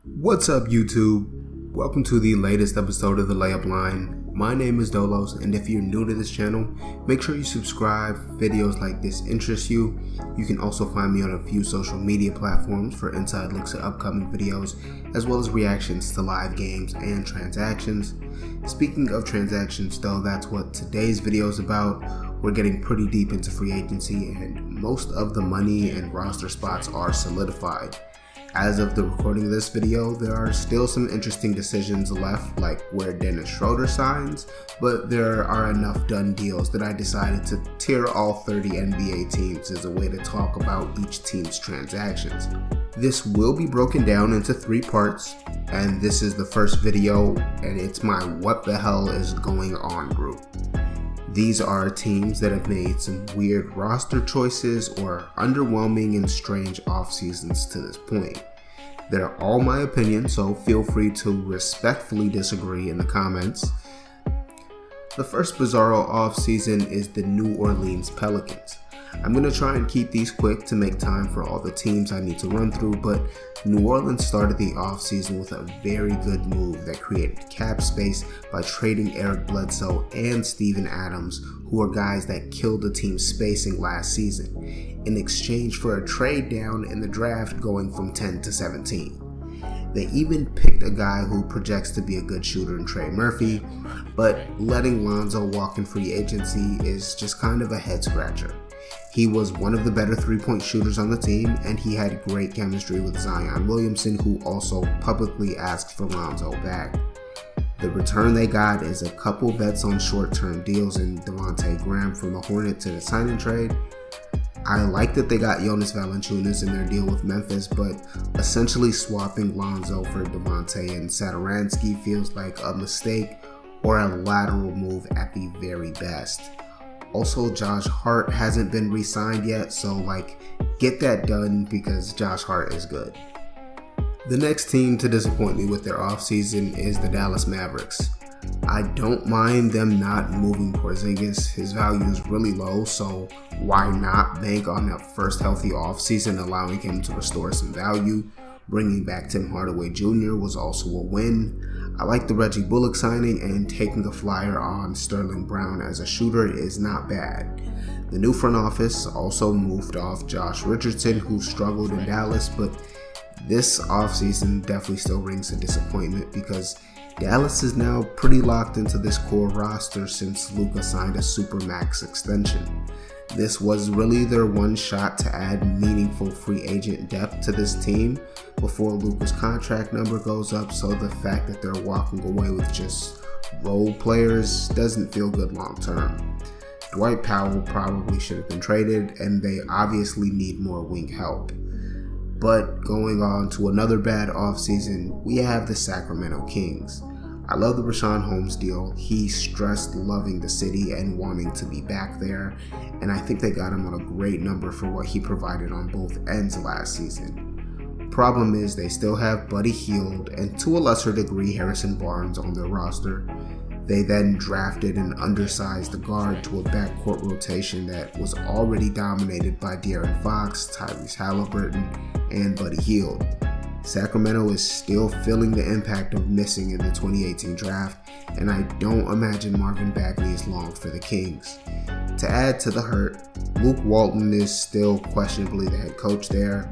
What's up, YouTube? Welcome to the latest episode of The Layup.Line. My name is Dolos, and if you're new to this channel, make sure you subscribe. Videos like this interest you. You can also find me on a few social media platforms for inside looks at upcoming videos, as well as reactions to live games and transactions. Speaking of transactions though, that's what today's video is about. We're getting pretty deep into free agency, and most of the money and roster spots are solidified. As of the recording of this video, there are still some interesting decisions left, like where Dennis Schroeder signs, but there are enough done deals that I decided to tier all 30 NBA teams as a way to talk about each team's transactions. This will be broken down into 3 parts, and this is the first video, and it's my what the hell is going on group. These are teams that have made some weird roster choices or underwhelming and strange off seasons to this point. They're all my opinion, so feel free to respectfully disagree in the comments. The first bizarro off season is the New Orleans Pelicans. I'm going to try and keep these quick to make time for all the teams I need to run through, but New Orleans started the offseason with a very good move that created cap space by trading Eric Bledsoe and Steven Adams, who are guys that killed the team's spacing last season, in exchange for a trade down in the draft going from 10 to 17. They even picked a guy who projects to be a good shooter in Trey Murphy, but letting Lonzo walk in free agency is just kind of a head scratcher. He was one of the better three-point shooters on the team, and he had great chemistry with Zion Williamson, who also publicly asked for Lonzo back. The return they got is a couple bets on short-term deals in Devontae Graham from the Hornets in a sign and trade. I like that they got Jonas Valanciunas in their deal with Memphis, but essentially swapping Lonzo for Devontae and Satoransky feels like a mistake or a lateral move at the very best. Also, Josh Hart hasn't been re-signed yet, so get that done because Josh Hart is good. The next team to disappoint me with their offseason is the Dallas Mavericks. I don't mind them not moving Porzingis. His value is really low, so why not bank on that first healthy offseason, allowing him to restore some value? Bringing back Tim Hardaway Jr. was also a win. I like the Reggie Bullock signing, and taking a flyer on Sterling Brown as a shooter is not bad. The new front office also moved off Josh Richardson, who struggled in Dallas, but this offseason definitely still rings a disappointment because Dallas is now pretty locked into this core roster since Luka signed a Supermax extension. This was really their one shot to add meaningful free agent depth to this team before Luka's contract number goes up, so the fact that they're walking away with just role players doesn't feel good long term. Dwight Powell probably should have been traded, and they obviously need more wing help. But going on to another bad offseason, we have the Sacramento Kings. I love the Richaun Holmes deal. He stressed loving the city and wanting to be back there, and I think they got him on a great number for what he provided on both ends last season. Problem is they still have Buddy Hield and to a lesser degree Harrison Barnes on their roster. They then drafted an undersized guard to a backcourt rotation that was already dominated by De'Aaron Fox, Tyrese Halliburton, and Buddy Hield. Sacramento is still feeling the impact of missing in the 2018 draft, and I don't imagine Marvin Bagley is long for the Kings. To add to the hurt, Luke Walton is still questionably the head coach there.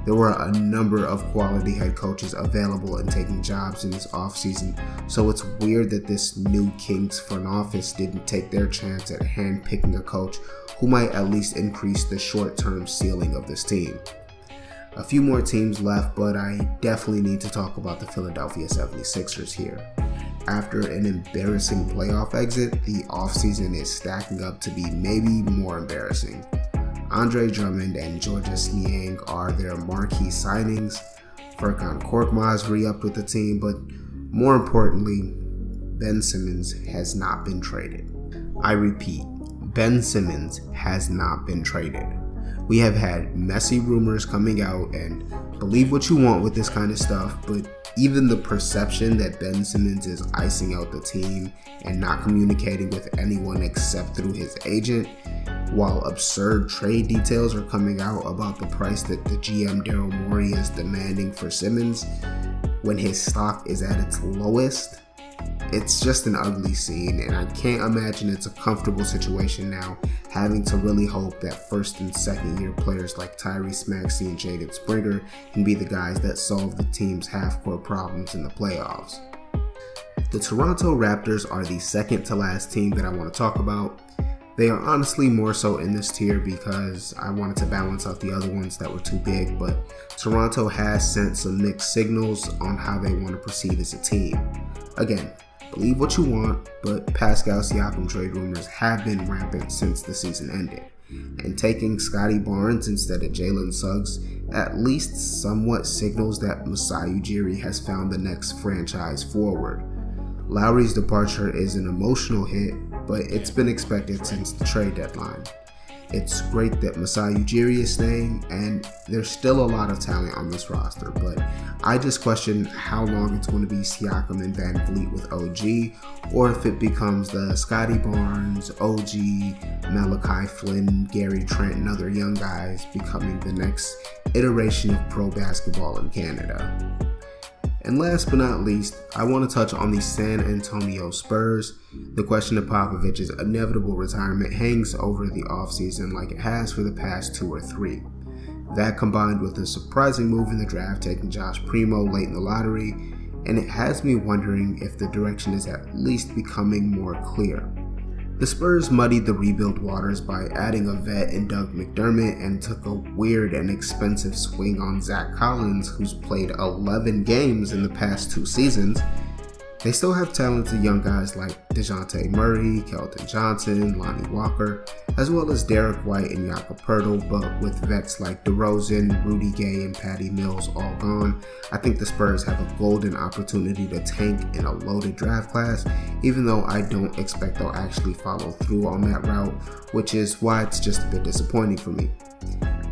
There were a number of quality head coaches available and taking jobs in this offseason, so it's weird that this new Kings front office didn't take their chance at handpicking a coach who might at least increase the short-term ceiling of this team. A few more teams left, but I definitely need to talk about the Philadelphia 76ers here. After an embarrassing playoff exit, the offseason is stacking up to be maybe more embarrassing. Andre Drummond and Georges Niang are their marquee signings. Furkan Korkmaz re-upped with the team, but more importantly, Ben Simmons has not been traded. I repeat, Ben Simmons has not been traded. We have had messy rumors coming out, and believe what you want with this kind of stuff, but even the perception that Ben Simmons is icing out the team and not communicating with anyone except through his agent, while absurd trade details are coming out about the price that the GM Daryl Morey is demanding for Simmons, when his stock is at its lowest. It's just an ugly scene, and I can't imagine it's a comfortable situation now, having to really hope that first and second year players like Tyrese Maxey and Jaden Springer can be the guys that solve the team's half-court problems in the playoffs. The Toronto Raptors are the second to last team that I want to talk about. They are honestly more so in this tier because I wanted to balance out the other ones that were too big, but Toronto has sent some mixed signals on how they want to proceed as a team. Again, believe what you want, but Pascal Siakam trade rumors have been rampant since the season ended, and taking Scotty Barnes instead of Jalen Suggs at least somewhat signals that Masai Ujiri has found the next franchise forward. Lowry's departure is an emotional hit, but it's been expected since the trade deadline. It's great that Masai Ujiri is staying, and there's still a lot of talent on this roster, but I just question how long it's going to be Siakam and Van Vliet with OG, or if it becomes the Scotty Barnes, OG, Malachi Flynn, Gary Trent, and other young guys becoming the next iteration of pro basketball in Canada. And last but not least, I want to touch on the San Antonio Spurs. The question of Popovich's inevitable retirement hangs over the offseason like it has for the past 2 or 3. That combined with a surprising move in the draft taking Josh Primo late in the lottery, and it has me wondering if the direction is at least becoming more clear. The Spurs muddied the rebuild waters by adding a vet in Doug McDermott and took a weird and expensive swing on Zach Collins, who's played 11 games in the past 2 seasons. They still have talented young guys like DeJounte Murray, Keldon Johnson, Lonnie Walker, as well as Derek White and Jakob Poeltl, but with vets like DeRozan, Rudy Gay, and Patty Mills all gone, I think the Spurs have a golden opportunity to tank in a loaded draft class, even though I don't expect they'll actually follow through on that route, which is why it's just a bit disappointing for me.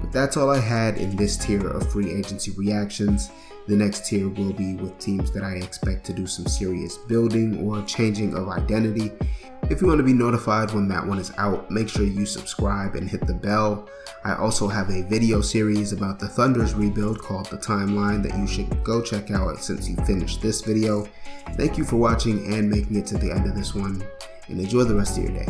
But that's all I had in this tier of free agency reactions. The next tier will be with teams that I expect to do some serious building or changing of identity. If you want to be notified when that one is out, make sure you subscribe and hit the bell. I also have a video series about the Thunder's rebuild called The Timeline that you should go check out since you finished this video. Thank you for watching and making it to the end of this one, and enjoy the rest of your day.